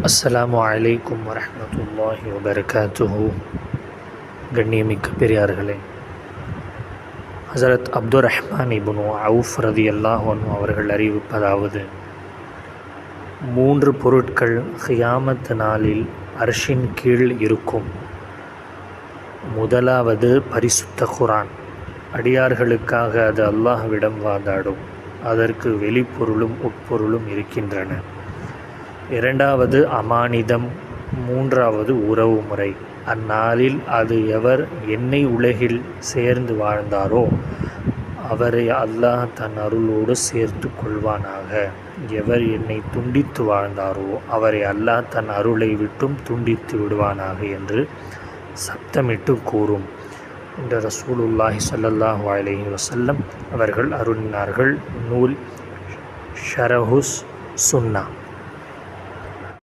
அஸ்ஸலாமு அலைக்கும் வரஹ்மத்துல்லாஹி வபரகாத்துஹு. கண்ணியமிக்க பெரியார்களே, ஹஸரத் அப்துர் ரஹ்மான் இப்னு அவுஃப் ரலியல்லாஹு அன்ஹு அவர்கள் அறிவிப்பதாவது, 3 பொருட்கள் கியாமத் நாளில் அர்ஷின் கீழ் இருக்கும். முதலாவது பரிசுத்த குர்ஆன். அடியார்களுக்காக அது அல்லாஹ்விடம் வாதாடும். அதற்கு வெளிப்பொருளும் உட்பொருளும் இருக்கின்றன. இரண்டாவது அமானிதம். மூன்றாவது உறவு முறை. அந்நாளில் அது எவர் என்னை உலகில் சேர்ந்து வாழ்ந்தாரோ அவரை அல்லாஹ் தன் அருளோடு சேர்த்து கொள்வானாக. எவர் என்னை துண்டித்து வாழ்ந்தாரோ அவரை அல்லாஹ் தன் அருளை விட்டும் துண்டித்து விடுவானாக என்று சப்தமிட்டு கூறும் என்று ரசூலுல்லாஹி ஸல்லல்லாஹு அலைஹி வஸல்லம் அவர்கள் அருளினார்கள். நூல் ஷரஹுஸ் சுன்னா.